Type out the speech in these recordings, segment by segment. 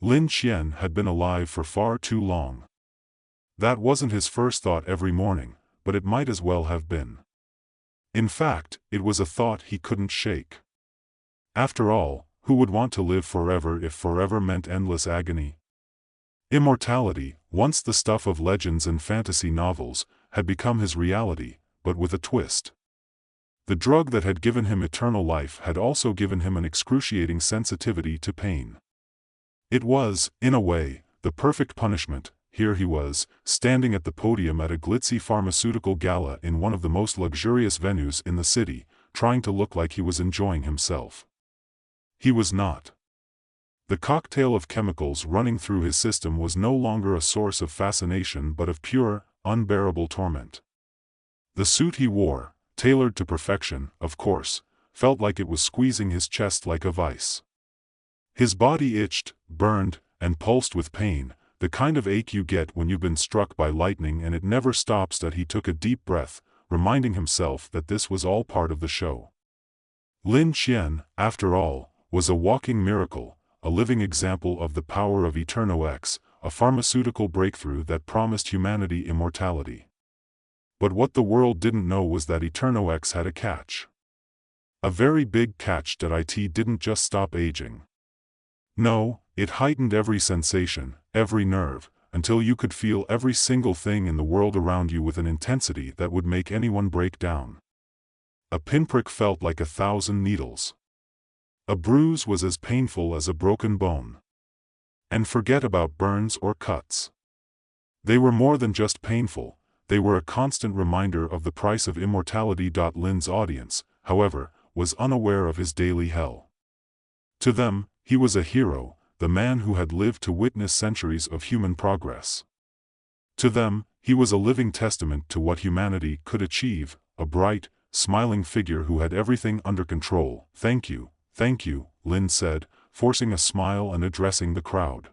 Lin Qian had been alive for far too long. That wasn't his first thought every morning, but it might as well have been. In fact, it was a thought he couldn't shake. After all, who would want to live forever if forever meant endless agony? Immortality, once the stuff of legends and fantasy novels, had become his reality, but with a twist. The drug that had given him eternal life had also given him an excruciating sensitivity to pain. It was, in a way, the perfect punishment. Here he was, standing at the podium at a glitzy pharmaceutical gala in one of the most luxurious venues in the city, trying to look like he was enjoying himself. He was not. The cocktail of chemicals running through his system was no longer a source of fascination but of pure, unbearable torment. The suit he wore, tailored to perfection, of course, felt like it was squeezing his chest like a vice. His body itched, burned, and pulsed with pain, the kind of ache you get when you've been struck by lightning, and it never stops. That he took a deep breath, reminding himself that this was all part of the show. Lin Qian, after all, was a walking miracle, a living example of the power of Eterno-X, a pharmaceutical breakthrough that promised humanity immortality. But what the world didn't know was that Eterno-X had a catch. A very big catch. That it didn't just stop aging. No, it heightened every sensation, every nerve, until you could feel every single thing in the world around you with an intensity that would make anyone break down. A pinprick felt like 1,000 needles. A bruise was as painful as a broken bone. And forget about burns or cuts. They were more than just painful, they were a constant reminder of the price of immortality. Lin's audience, however, was unaware of his daily hell. To them, he was a hero, the man who had lived to witness centuries of human progress. To them, he was a living testament to what humanity could achieve, a bright, smiling figure who had everything under control. Thank you, Lin said, forcing a smile and addressing the crowd.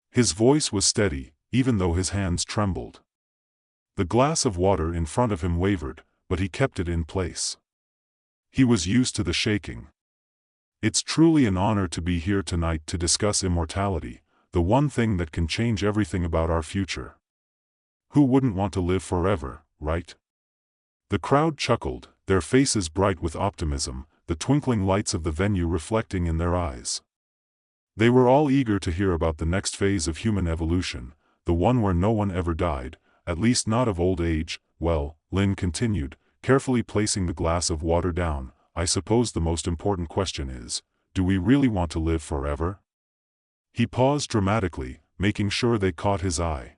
His voice was steady, even though his hands trembled. The glass of water in front of him wavered, but he kept it in place. He was used to the shaking. It's truly an honor to be here tonight to discuss immortality, the one thing that can change everything about our future. Who wouldn't want to live forever, right? The crowd chuckled, their faces bright with optimism, the twinkling lights of the venue reflecting in their eyes. They were all eager to hear about the next phase of human evolution, the one where no one ever died, at least not of old age. Well, Lin continued, carefully placing the glass of water down, I suppose the most important question is, do we really want to live forever? He paused dramatically, making sure they caught his eye.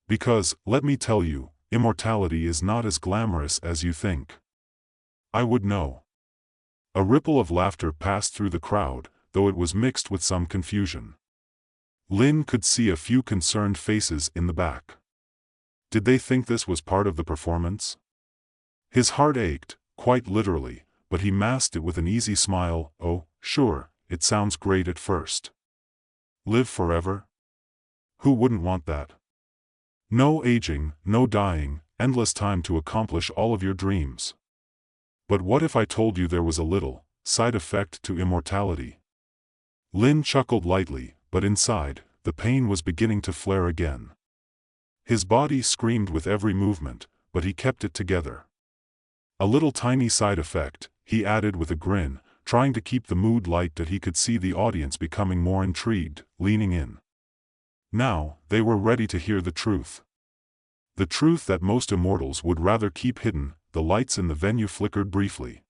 Because, let me tell you, immortality is not as glamorous as you think. I would know. A ripple of laughter passed through the crowd, though it was mixed with some confusion. Lin could see a few concerned faces in the back. Did they think this was part of the performance? His heart ached, quite literally, but he masked it with an easy smile. Oh, sure, it sounds great at first. Live forever? Who wouldn't want that? No aging, no dying, endless time to accomplish all of your dreams. But what if I told you there was a little side effect to immortality? Lin chuckled lightly, but inside, the pain was beginning to flare again. His body screamed with every movement, but he kept it together. A little tiny side effect, he added with a grin, trying to keep the mood light. That he could see the audience becoming more intrigued, leaning in. Now, they were ready to hear the truth. The truth that most immortals would rather keep hidden. The lights in the venue flickered briefly.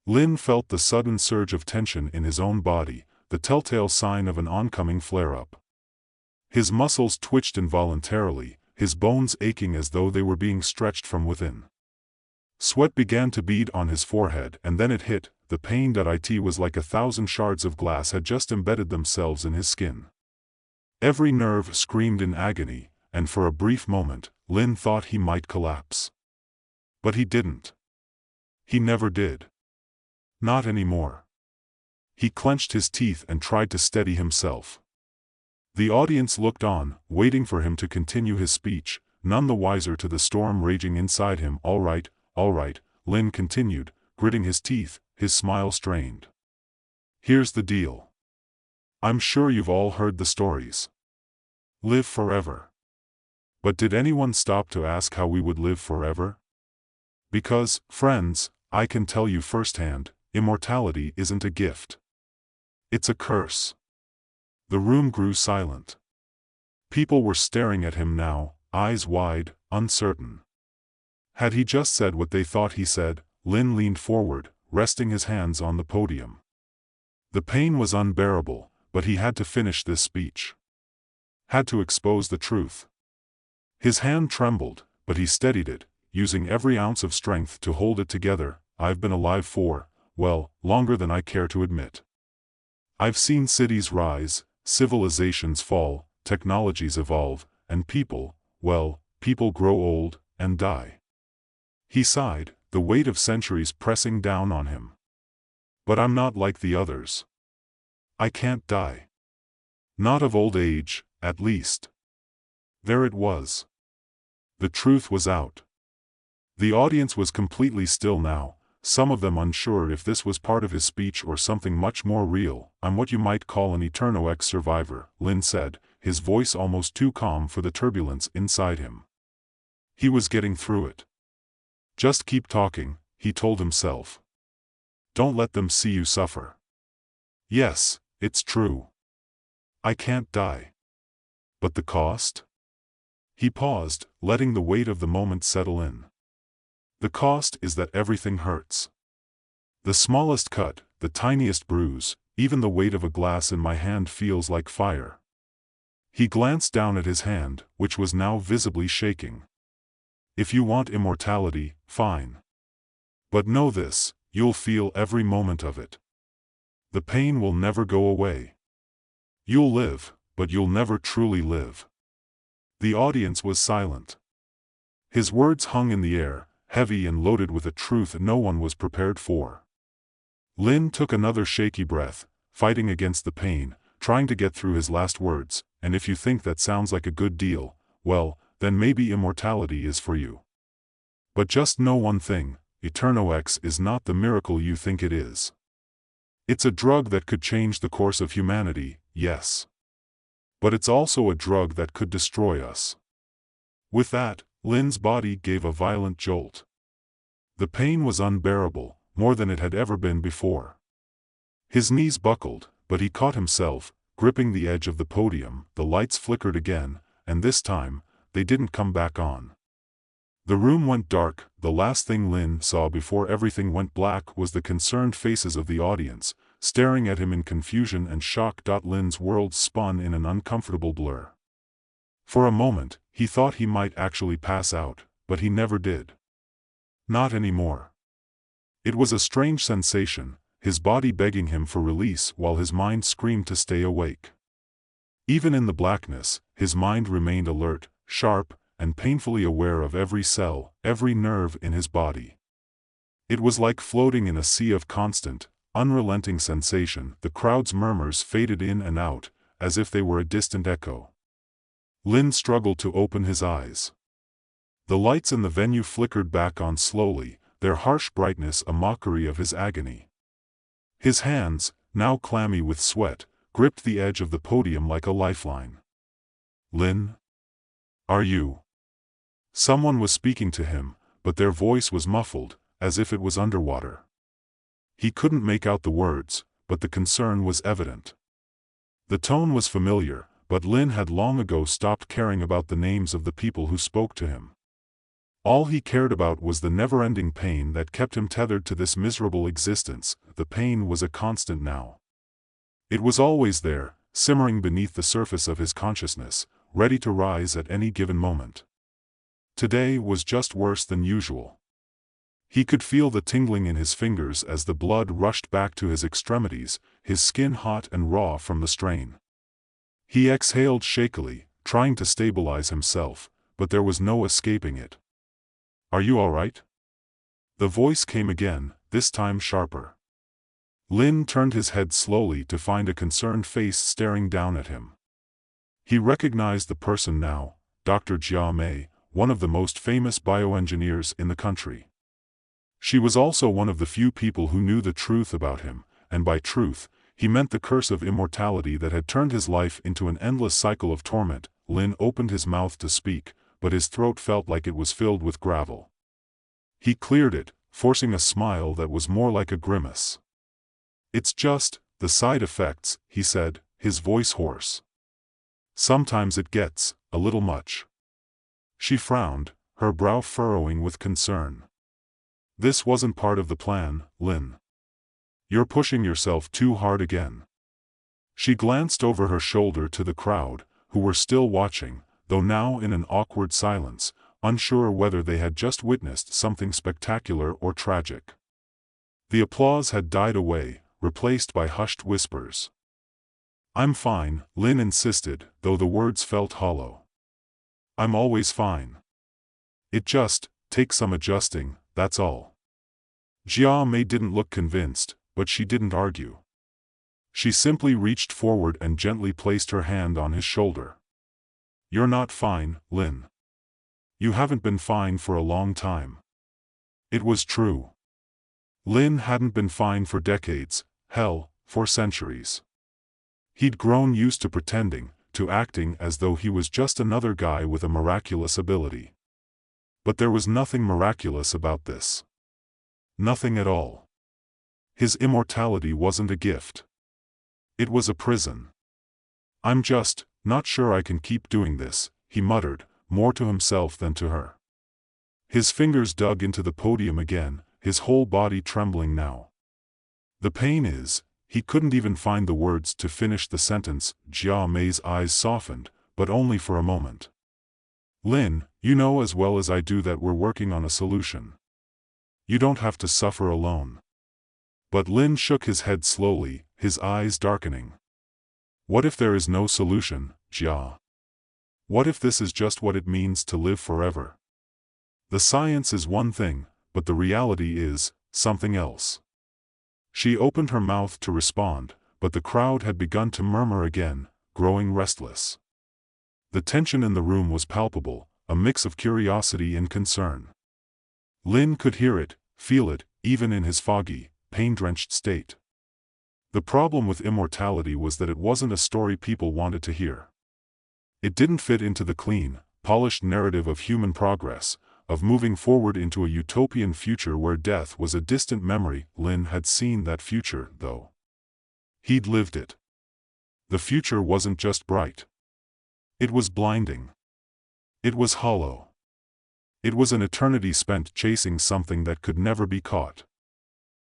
Lin felt the sudden surge of tension in his own body, the telltale sign of an oncoming flare-up. His muscles twitched involuntarily, his bones aching as though they were being stretched from within. Sweat began to bead on his forehead, and then it hit, the pain. It was like 1,000 shards of glass had just embedded themselves in his skin. Every nerve screamed in agony, and for a brief moment, Lin thought he might collapse. But he didn't. He never did. Not anymore. He clenched his teeth and tried to steady himself. The audience looked on, waiting for him to continue his speech, none the wiser to the storm raging inside him. All right, Lin continued, gritting his teeth, his smile strained. Here's the deal. I'm sure you've all heard the stories. Live forever. But did anyone stop to ask how we would live forever? Because, friends, I can tell you firsthand, immortality isn't a gift. It's a curse. The room grew silent. People were staring at him now, eyes wide, uncertain. Had he just said what they thought he said? Lin leaned forward, resting his hands on the podium. The pain was unbearable, but he had to finish this speech. Had to expose the truth. His hand trembled, but he steadied it, using every ounce of strength to hold it together. I've been alive for, well, longer than I care to admit. I've seen cities rise, civilizations fall, technologies evolve, and people, well, people grow old and die. He sighed, the weight of centuries pressing down on him. But I'm not like the others. I can't die. Not of old age, at least. There it was. The truth was out. The audience was completely still now, some of them unsure if this was part of his speech or something much more real. I'm what you might call an Eterno-X survivor, Lin said, his voice almost too calm for the turbulence inside him. He was getting through it. Just keep talking, he told himself. Don't let them see you suffer. Yes, it's true. I can't die. But the cost? He paused, letting the weight of the moment settle in. The cost is that everything hurts. The smallest cut, the tiniest bruise, even the weight of a glass in my hand feels like fire. He glanced down at his hand, which was now visibly shaking. If you want immortality, fine. But know this, you'll feel every moment of it. The pain will never go away. You'll live, but you'll never truly live. The audience was silent. His words hung in the air, heavy and loaded with a truth no one was prepared for. Lin took another shaky breath, fighting against the pain, trying to get through his last words, and if you think that sounds like a good deal, well, then maybe immortality is for you. But just know one thing, Eterno-X is not the miracle you think it is. It's a drug that could change the course of humanity, yes. But it's also a drug that could destroy us. With that, Lin's body gave a violent jolt. The pain was unbearable, more than it had ever been before. His knees buckled, but he caught himself, gripping the edge of the podium. The lights flickered again, and this time, they didn't come back on. The room went dark. The last thing Lin saw before everything went black was the concerned faces of the audience, staring at him in confusion and shock. Lin's world spun in an uncomfortable blur. For a moment, he thought he might actually pass out, but he never did. Not anymore. It was a strange sensation, his body begging him for release while his mind screamed to stay awake. Even in the blackness, his mind remained alert, sharp, and painfully aware of every cell, every nerve in his body. It was like floating in a sea of constant, unrelenting sensation. The crowd's murmurs faded in and out, as if they were a distant echo. Lin struggled to open his eyes. The lights in the venue flickered back on slowly, their harsh brightness a mockery of his agony. His hands, now clammy with sweat, gripped the edge of the podium like a lifeline. Lin? Are you? Someone was speaking to him, but their voice was muffled, as if it was underwater. He couldn't make out the words, but the concern was evident. The tone was familiar, but Lin had long ago stopped caring about the names of the people who spoke to him. All he cared about was the never-ending pain that kept him tethered to this miserable existence. The pain was a constant now. It was always there, simmering beneath the surface of his consciousness, ready to rise at any given moment. Today was just worse than usual. He could feel the tingling in his fingers as the blood rushed back to his extremities, his skin hot and raw from the strain. He exhaled shakily, trying to stabilize himself, but there was no escaping it. Are you all right? The voice came again, this time sharper. Lin turned his head slowly to find a concerned face staring down at him. He recognized the person now, Dr. Jia Mei, one of the most famous bioengineers in the country. She was also one of the few people who knew the truth about him, and by truth, He meant the curse of immortality that had turned his life into an endless cycle of torment. Lin opened his mouth to speak, but his throat felt like it was filled with gravel. He cleared it, forcing a smile that was more like a grimace. "It's just the side effects," he said, his voice hoarse. "Sometimes it gets a little much." She frowned, her brow furrowing with concern. "This wasn't part of the plan, Lin. You're pushing yourself too hard again." She glanced over her shoulder to the crowd, who were still watching, though now in an awkward silence, unsure whether they had just witnessed something spectacular or tragic. The applause had died away, replaced by hushed whispers. "I'm fine," Lin insisted, though the words felt hollow. "I'm always fine. It just takes some adjusting, that's all." Jia Mei didn't look convinced, but she didn't argue. She simply reached forward and gently placed her hand on his shoulder. "You're not fine, Lin. You haven't been fine for a long time." It was true. Lin hadn't been fine for decades, hell, for centuries. He'd grown used to pretending, to acting as though he was just another guy with a miraculous ability. But there was nothing miraculous about this. Nothing at all. His immortality wasn't a gift. It was a prison. "I'm just not sure I can keep doing this," he muttered, more to himself than to her. His fingers dug into the podium again, his whole body trembling now. "The pain is..." He couldn't even find the words to finish the sentence. Jia Mei's eyes softened, but only for a moment. "Lin, you know as well as I do that we're working on a solution. You don't have to suffer alone." But Lin shook his head slowly, his eyes darkening. "What if there is no solution, Jia? What if this is just what it means to live forever? The science is one thing, but the reality is something else." She opened her mouth to respond, but the crowd had begun to murmur again, growing restless. The tension in the room was palpable, a mix of curiosity and concern. Lin could hear it, feel it, even in his foggy, pain-drenched state. The problem with immortality was that it wasn't a story people wanted to hear. It didn't fit into the clean, polished narrative of human progress, of moving forward into a utopian future where death was a distant memory. Lin had seen that future, though. He'd lived it. The future wasn't just bright. It was blinding. It was hollow. It was an eternity spent chasing something that could never be caught.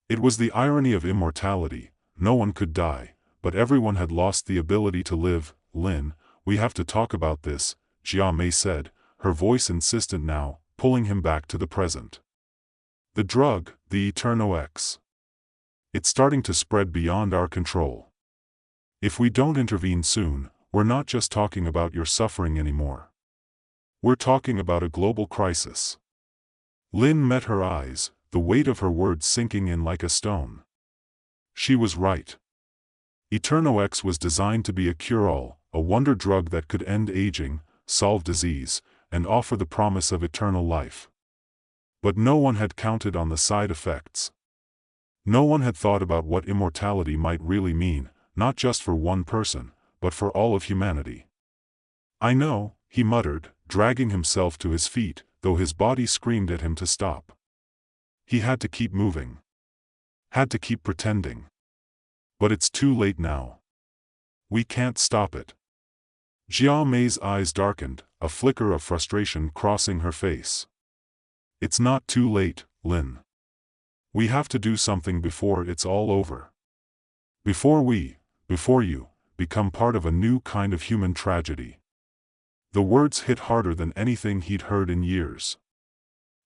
It was the irony of immortality. No one could die, but everyone had lost the ability to live. "Lin, we have to talk about this," Jia Mei said, her voice insistent now, pulling him back to the present. "The drug, the Eterno-X. It's starting to spread beyond our control. If we don't intervene soon, we're not just talking about your suffering anymore. We're talking about a global crisis." Lin met her eyes, the weight of her words sinking in like a stone. She was right. Eterno-X was designed to be a cure-all, a wonder drug that could end aging, solve disease, and offer the promise of eternal life. But no one had counted on the side effects. No one had thought about what immortality might really mean, not just for one person, but for all of humanity. "I know," he muttered, dragging himself to his feet, though his body screamed at him to stop. He had to keep moving. Had to keep pretending. "But it's too late now. We can't stop it." Jia Mei's eyes darkened, a flicker of frustration crossing her face. "It's not too late, Lin. We have to do something before it's all over. Before you, become part of a new kind of human tragedy." The words hit harder than anything he'd heard in years.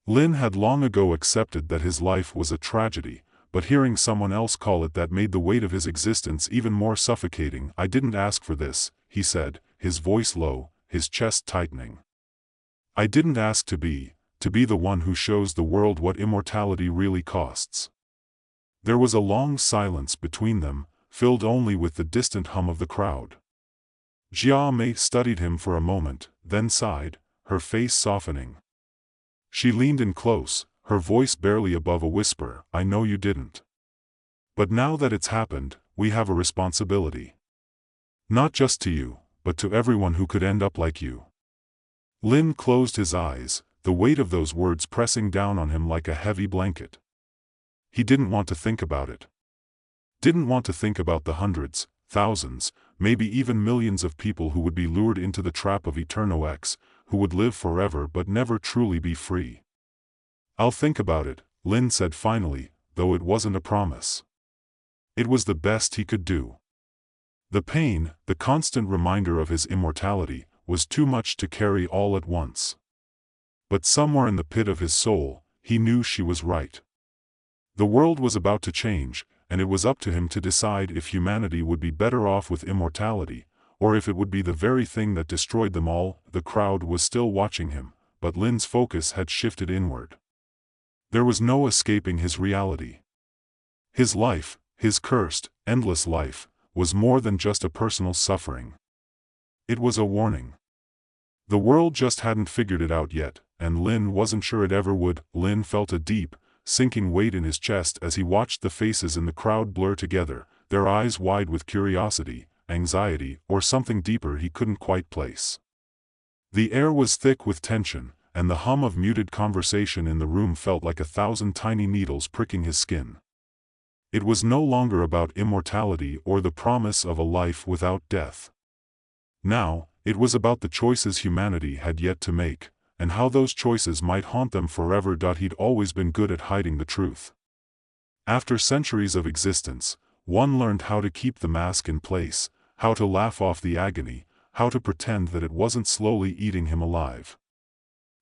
Lin had long ago accepted that his life was a tragedy, but hearing someone else call it that made the weight of his existence even more suffocating. "I didn't ask for this," he said, his voice low, his chest tightening. "I didn't ask to be the one who shows the world what immortality really costs." There was a long silence between them, filled only with the distant hum of the crowd. Jia Mei studied him for a moment, then sighed, her face softening. She leaned in close, her voice barely above a whisper. "I know you didn't. But now that it's happened, we have a responsibility. Not just to you, but to everyone who could end up like you." Lin closed his eyes, the weight of those words pressing down on him like a heavy blanket. He didn't want to think about it. Didn't want to think about the hundreds, thousands, maybe even millions of people who would be lured into the trap of Eterno X, who would live forever but never truly be free. "I'll think about it," Lin said finally, though it wasn't a promise. It was the best he could do. The pain, the constant reminder of his immortality, was too much to carry all at once. But somewhere in the pit of his soul, he knew she was right. The world was about to change, and it was up to him to decide if humanity would be better off with immortality, or if it would be the very thing that destroyed them all. The crowd was still watching him, but Lin's focus had shifted inward. There was no escaping his reality. His life, his cursed, endless life, was more than just a personal suffering. It was a warning. The world just hadn't figured it out yet, and Lin wasn't sure it ever would. Lin felt a deep, sinking weight in his chest as he watched the faces in the crowd blur together, their eyes wide with curiosity, anxiety, or something deeper he couldn't quite place. The air was thick with tension, and the hum of muted conversation in the room felt like 1,000 tiny needles pricking his skin. It was no longer about immortality or the promise of a life without death. Now, it was about the choices humanity had yet to make, and how those choices might haunt them forever. He'd always been good at hiding the truth. After centuries of existence, one learned how to keep the mask in place, how to laugh off the agony, how to pretend that it wasn't slowly eating him alive.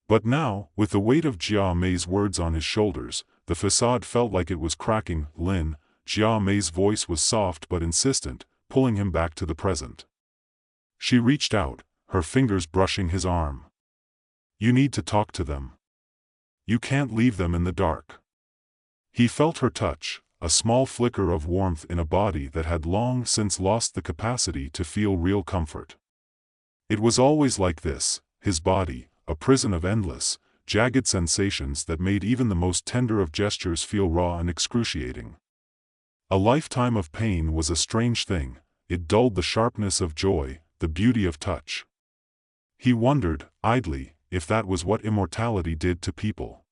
But now, with the weight of Jia Mei's words on his shoulders, the facade felt like it was cracking. "Lin," Jia Mei's voice was soft but insistent, pulling him back to the present. She reached out, her fingers brushing his arm. "You need to talk to them. You can't leave them in the dark." He felt her touch, a small flicker of warmth in a body that had long since lost the capacity to feel real comfort. It was always like this, his body, a prison of endless, jagged sensations that made even the most tender of gestures feel raw and excruciating. A lifetime of pain was a strange thing. It dulled the sharpness of joy, the beauty of touch. He wondered, idly, if that was what immortality did to people.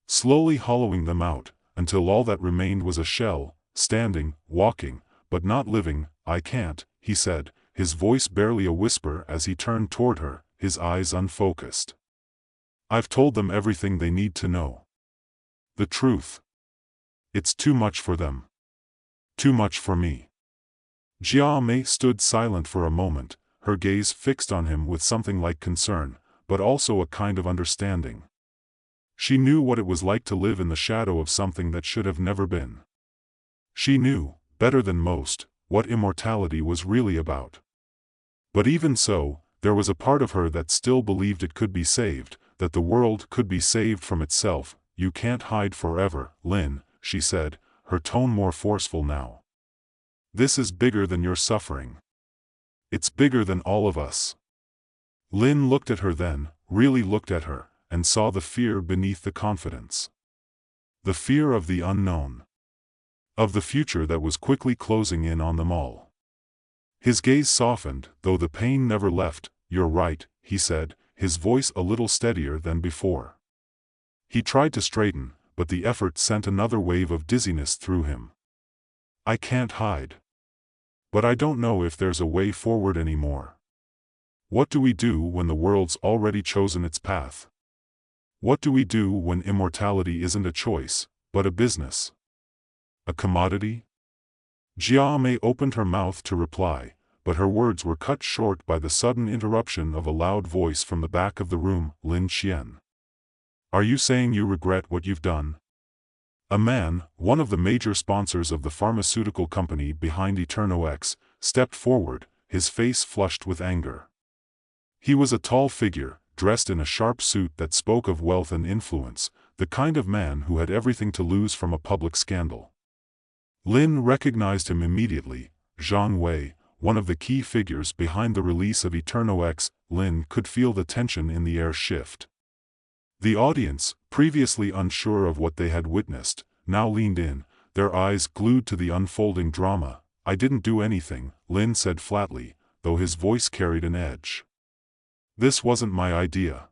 Slowly hollowing them out, until all that remained was a shell, standing, walking, but not living. "I can't," he said, his voice barely a whisper as he turned toward her, his eyes unfocused. "I've told them everything they need to know. The truth. It's too much for them. Too much for me." Jia Mei stood silent for a moment, her gaze fixed on him with something like concern, but also a kind of understanding. She knew what it was like to live in the shadow of something that should have never been. She knew, better than most, what immortality was really about. But even so, there was a part of her that still believed it could be saved, that the world could be saved from itself. "You can't hide forever, Lin," she said, her tone more forceful now. "This is bigger than your suffering. It's bigger than all of us." Lin looked at her then, really looked at her, and saw the fear beneath the confidence. The fear of the unknown. Of the future that was quickly closing in on them all. His gaze softened, though the pain never left. "You're right," he said, his voice a little steadier than before. He tried to straighten, but the effort sent another wave of dizziness through him. "I can't hide. But I don't know if there's a way forward anymore. What do we do when the world's already chosen its path? What do we do when immortality isn't a choice, but a business? A commodity?" Jia Mei opened her mouth to reply, but her words were cut short by the sudden interruption of a loud voice from the back of the room. "Lin Qian. Are you saying you regret what you've done?" A man, one of the major sponsors of the pharmaceutical company behind Eterno X, stepped forward, his face flushed with anger. He was a tall figure, dressed in a sharp suit that spoke of wealth and influence, the kind of man who had everything to lose from a public scandal. Lin recognized him immediately, Zhang Wei, one of the key figures behind the release of Eterno X. Lin could feel the tension in the air shift. The audience, previously unsure of what they had witnessed, now leaned in, their eyes glued to the unfolding drama. I didn't do anything, Lin said flatly, though his voice carried an edge. This wasn't my idea.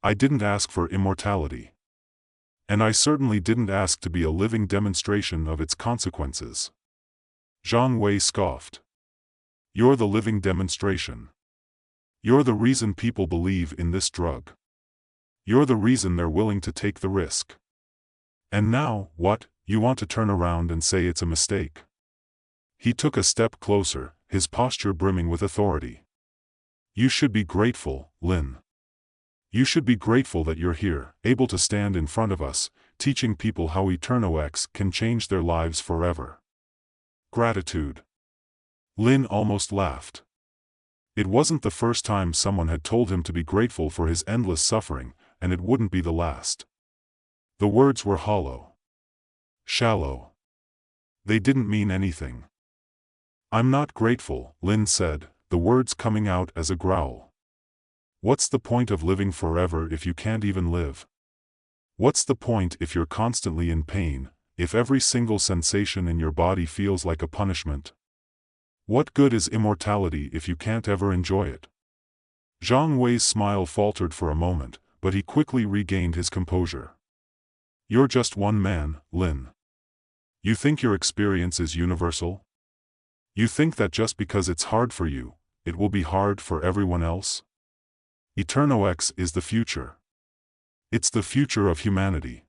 I didn't ask for immortality. And I certainly didn't ask to be a living demonstration of its consequences. Zhang Wei scoffed. You're the living demonstration. You're the reason people believe in this drug. You're the reason they're willing to take the risk. And now, what, you want to turn around and say it's a mistake? He took a step closer, his posture brimming with authority. You should be grateful, Lin. You should be grateful that you're here, able to stand in front of us, teaching people how EternoX can change their lives forever. Gratitude. Lin almost laughed. It wasn't the first time someone had told him to be grateful for his endless suffering, and it wouldn't be the last. The words were hollow. Shallow. They didn't mean anything. I'm not grateful, Lin said, the words coming out as a growl. What's the point of living forever if you can't even live? What's the point if you're constantly in pain, if every single sensation in your body feels like a punishment? What good is immortality if you can't ever enjoy it? Zhang Wei's smile faltered for a moment, but he quickly regained his composure. You're just one man, Lin. You think your experience is universal? You think that just because it's hard for you, it will be hard for everyone else? EternoX is the future. It's the future of humanity.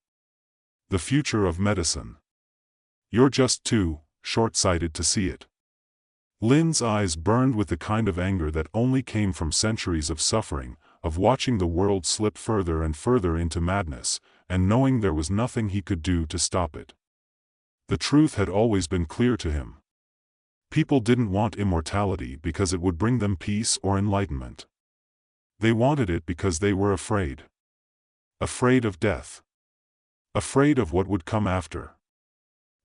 The future of medicine. You're just too short-sighted to see it. Lin's eyes burned with the kind of anger that only came from centuries of suffering, of watching the world slip further and further into madness, and knowing there was nothing he could do to stop it. The truth had always been clear to him. People didn't want immortality because it would bring them peace or enlightenment. They wanted it because they were afraid. Afraid of death. Afraid of what would come after.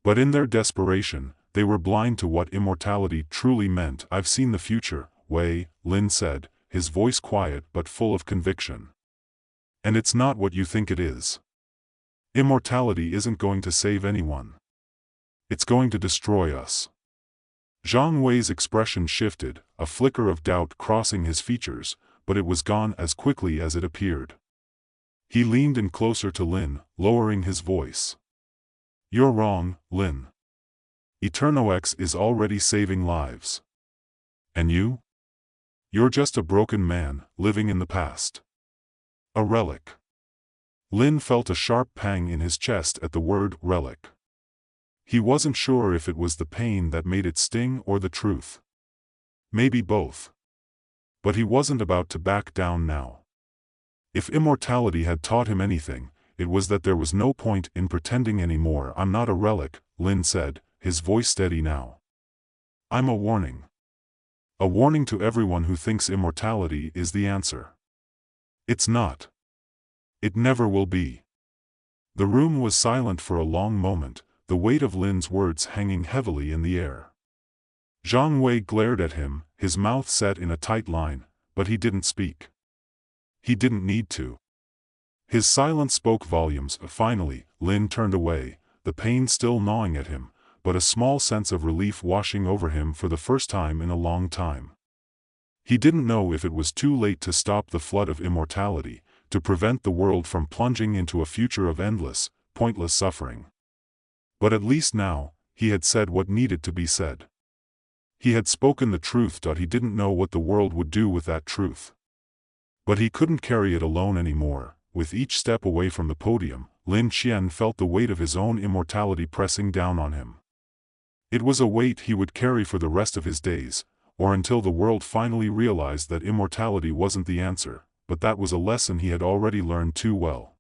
But in their desperation, they were blind to what immortality truly meant. I've seen the future, Wei, Lin said, his voice quiet but full of conviction. And it's not what you think it is. Immortality isn't going to save anyone. It's going to destroy us. Zhang Wei's expression shifted, a flicker of doubt crossing his features, but it was gone as quickly as it appeared. He leaned in closer to Lin, lowering his voice. You're wrong, Lin. EternoX is already saving lives. And you? You're just a broken man, living in the past. A relic. Lin felt a sharp pang in his chest at the word relic. He wasn't sure if it was the pain that made it sting or the truth. Maybe both. But he wasn't about to back down now. If immortality had taught him anything, it was that there was no point in pretending anymore. I'm not a relic, Lin said, his voice steady now. I'm a warning. A warning to everyone who thinks immortality is the answer. It's not. It never will be. The room was silent for a long moment, the weight of Lin's words hanging heavily in the air. Zhang Wei glared at him, his mouth set in a tight line, but he didn't speak. He didn't need to. His silence spoke volumes. Finally, Lin turned away, the pain still gnawing at him, but a small sense of relief washing over him for the first time in a long time. He didn't know if it was too late to stop the flood of immortality, to prevent the world from plunging into a future of endless, pointless suffering. But at least now, he had said what needed to be said. He had spoken the truth. He didn't know what the world would do with that truth. But he couldn't carry it alone anymore. With each step away from the podium, Lin Qian felt the weight of his own immortality pressing down on him. It was a weight he would carry for the rest of his days, or until the world finally realized that immortality wasn't the answer, but that was a lesson he had already learned too well.